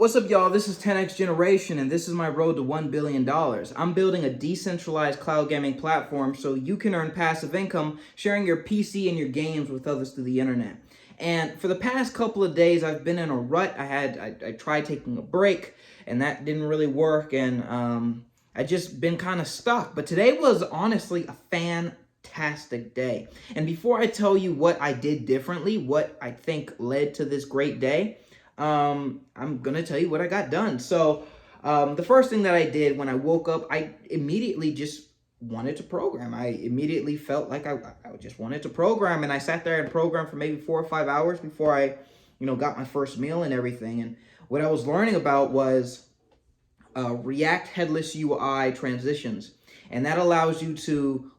What's up, y'all? This is 10X Generation, and this is my road to $1 billion. I'm building a decentralized cloud gaming platform so you can earn passive income sharing your PC and your games with others through the internet. And for the past couple of days, I've been in a rut. I tried taking a break, and that didn't really work, and I just been kind of stuck. But today was honestly a fantastic day. And before I tell you what I did differently, what I think led to this great day, I'm gonna tell you what I got done. So, the first thing that I did when I woke up, I immediately just wanted to program. I immediately felt like I just wanted to program, and I sat there and programmed for maybe 4 or 5 hours before I, got my first meal and everything. And what I was learning about was React headless UI transitions, and that allows you to,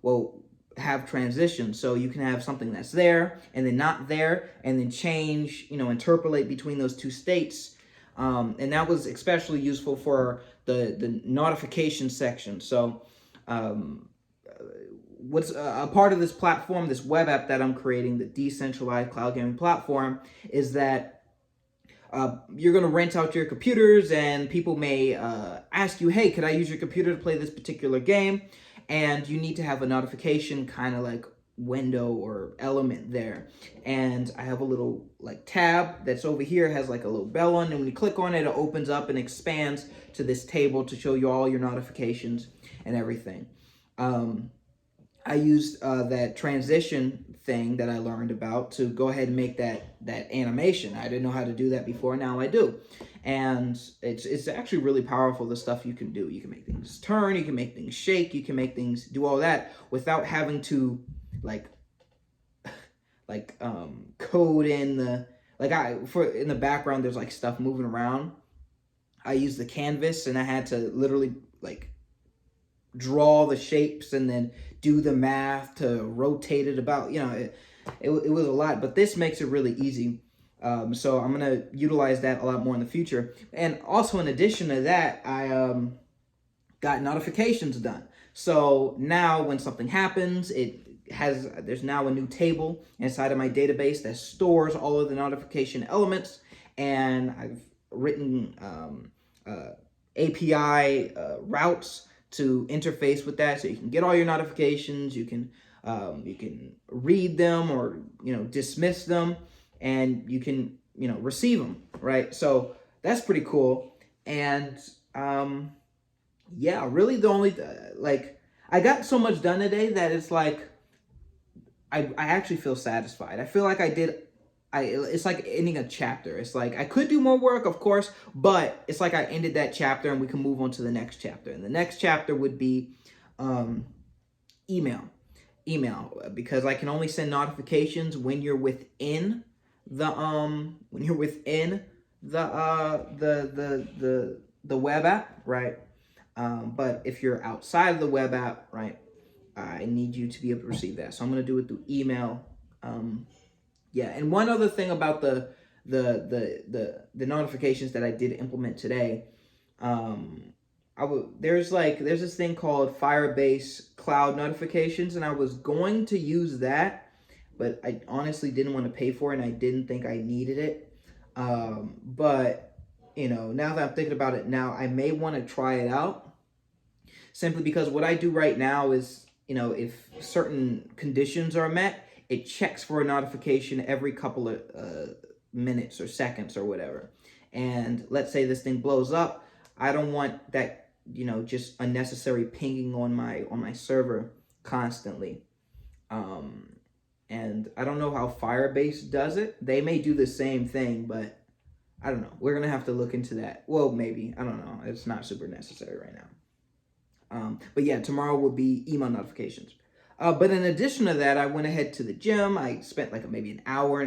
have transitions. So you can have something that's there and then not there, and then change, interpolate between those two states. And that was especially useful for the notification section. So what's a part of this platform, this web app that I'm creating, the decentralized cloud gaming platform, is that you're going to rent out your computers, and people may ask you, hey, could I use your computer to play this particular game? And you need to have a notification kind of like window or element there. And I have a little like tab that's over here, has like a little bell on, and when you click on it, it opens up and expands to this table to show you all your notifications and everything. I used that transition thing that I learned about to go ahead and make that animation. I didn't know how to do that before. Now I do. And it's actually really powerful, the stuff you can do. You can make things turn, you can make things shake, you can make things do all that without having to code in the in the background there's like stuff moving around. I used the canvas, and I had to literally draw the shapes and then do the math to rotate it about, it was a lot, but this makes it really easy. So I'm going to utilize that a lot more in the future. And also, in addition to that, I got notifications done. So now when something happens, there's now a new table inside of my database that stores all of the notification elements. And I've written API routes to interface with that, so you can get all your notifications, you can read them or dismiss them, and you can receive them, right? So that's pretty cool. And yeah, really the only I got so much done today that it's like I actually feel satisfied. I feel like it's like ending a chapter. It's like I could do more work, of course, but it's like I ended that chapter and we can move on to the next chapter. And the next chapter would be email, because I can only send notifications when you're within the the web app, right? But if you're outside of the web app, right, I need you to be able to receive that. So I'm going to do it through email. Yeah, and one other thing about the notifications that I did implement today, there's this thing called Firebase Cloud Notifications, and I was going to use that, but I honestly didn't want to pay for it, and I didn't think I needed it. But now that I'm thinking about it now, I may want to try it out, simply because what I do right now is, if certain conditions are met, it checks for a notification every couple of minutes or seconds or whatever. And let's say this thing blows up, I don't want that, just unnecessary pinging on my server constantly. And I don't know how Firebase does it. They may do the same thing, but I don't know. We're gonna have to look into that. Well, maybe, I don't know. It's not super necessary right now. But yeah, tomorrow will be email notifications. But in addition to that, I went ahead to the gym. I spent maybe an hour,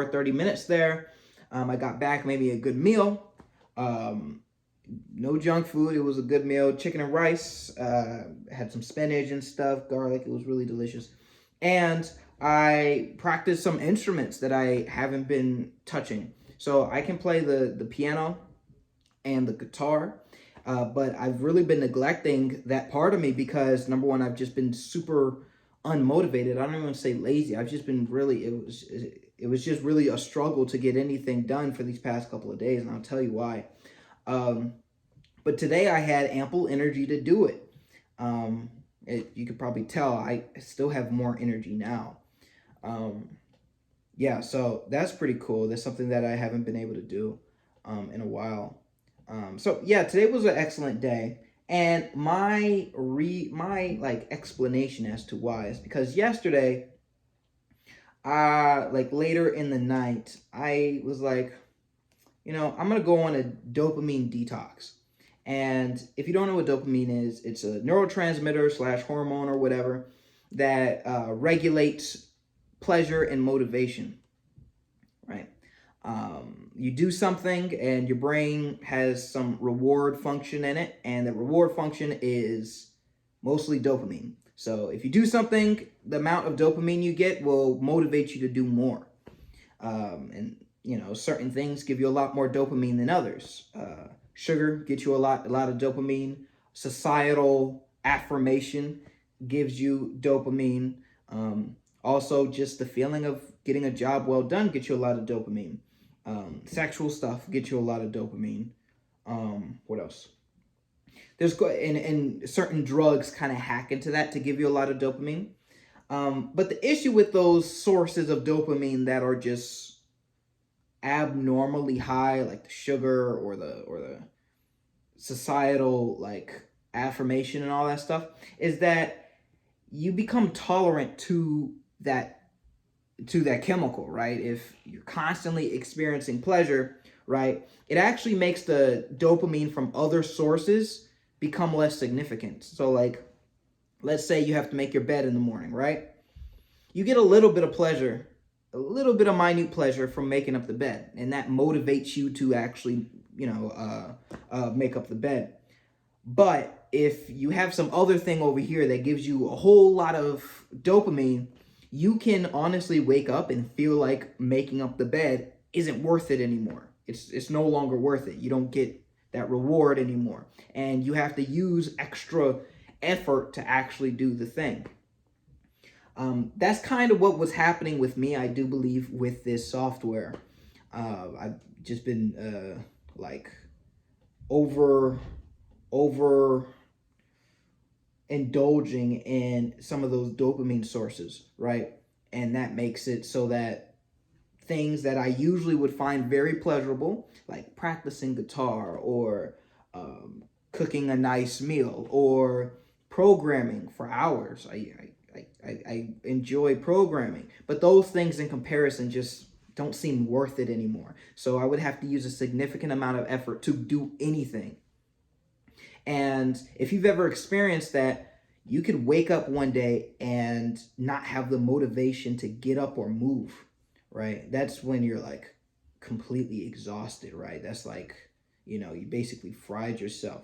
30 minutes there. I got back, maybe a good meal. No junk food. It was a good meal. Chicken and rice. Had some spinach and stuff, garlic. It was really delicious. And I practiced some instruments that I haven't been touching. So I can play the piano and the guitar. But I've really been neglecting that part of me because, number one, I've just been super unmotivated. I don't even want to say lazy. I've just been really, it was just really a struggle to get anything done for these past couple of days, and I'll tell you why. But today I had ample energy to do it. You could probably tell I still have more energy now. Yeah, so that's pretty cool. That's something that I haven't been able to do in a while. So yeah, today was an excellent day. And my like explanation as to why is because yesterday, like later in the night, I was like, I'm gonna go on a dopamine detox. And if you don't know what dopamine is, it's a neurotransmitter slash hormone or whatever that regulates pleasure and motivation, right? You do something and your brain has some reward function in it, and the reward function is mostly dopamine. So if you do something, the amount of dopamine you get will motivate you to do more. And certain things give you a lot more dopamine than others. Sugar gets you a lot of dopamine. Societal affirmation gives you dopamine. Also, just the feeling of getting a job well done gets you a lot of dopamine. Sexual stuff gets you a lot of dopamine. What else? And certain drugs kind of hack into that to give you a lot of dopamine. But the issue with those sources of dopamine that are just abnormally high, like the sugar or the societal like affirmation and all that stuff, is that you become tolerant to that chemical, right? If you're constantly experiencing pleasure, right, it actually makes the dopamine from other sources become less significant. So like, let's say you have to make your bed in the morning, right? You get a little bit of pleasure, a little bit of minute pleasure from making up the bed, and that motivates you to actually, make up the bed. But if you have some other thing over here that gives you a whole lot of dopamine, you can honestly wake up and feel like making up the bed isn't worth it anymore. It's no longer worth it. You don't get that reward anymore, and you have to use extra effort to actually do the thing. That's kind of what was happening with me, I do believe, with this software. I've just been like over indulging in some of those dopamine sources, right? And that makes it so that things that I usually would find very pleasurable, like practicing guitar or cooking a nice meal or programming for hours. I enjoy programming, but those things in comparison just don't seem worth it anymore. So I would have to use a significant amount of effort to do anything. And if you've ever experienced that, you could wake up one day and not have the motivation to get up or move, right? That's when you're like completely exhausted, right? That's like, you basically fried yourself.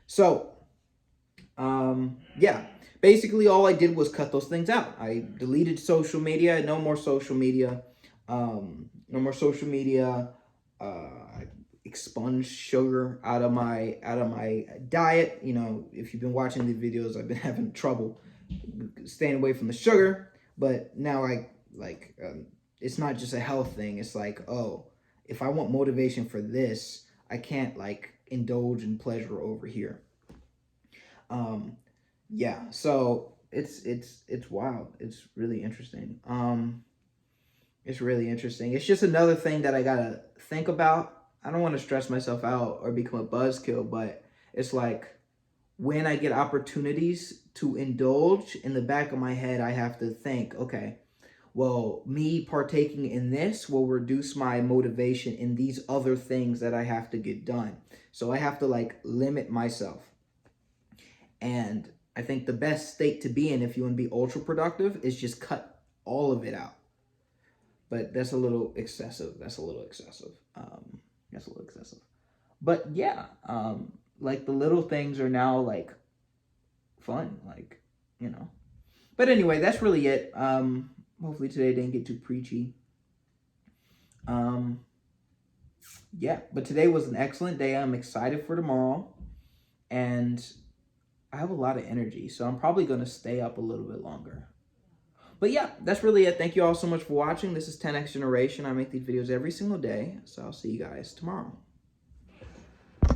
So, yeah, basically all I did was cut those things out. I deleted social media, no more social media, no more social media. I expunged sugar out of my diet. If you've been watching the videos, I've been having trouble staying away from the sugar, but now it's not just a health thing. It's like, oh, if I want motivation for this, I can't like indulge in pleasure over here. Yeah, so it's wild. It's really interesting. It's really interesting. It's just another thing that I gotta think about. I don't want to stress myself out or become a buzzkill, but it's like when I get opportunities to indulge, in the back of my head, I have to think, okay, well, me partaking in this will reduce my motivation in these other things that I have to get done. So I have to like limit myself. And I think the best state to be in if you want to be ultra productive is just cut all of it out. But that's a little excessive. That's a little excessive. But yeah, like the little things are now like fun, like, But anyway, that's really it. Hopefully today didn't get too preachy. Yeah, but today was an excellent day. I'm excited for tomorrow. And I have a lot of energy, so I'm probably going to stay up a little bit longer. But yeah, that's really it. Thank you all so much for watching. This is 10X Generation. I make these videos every single day, so I'll see you guys tomorrow.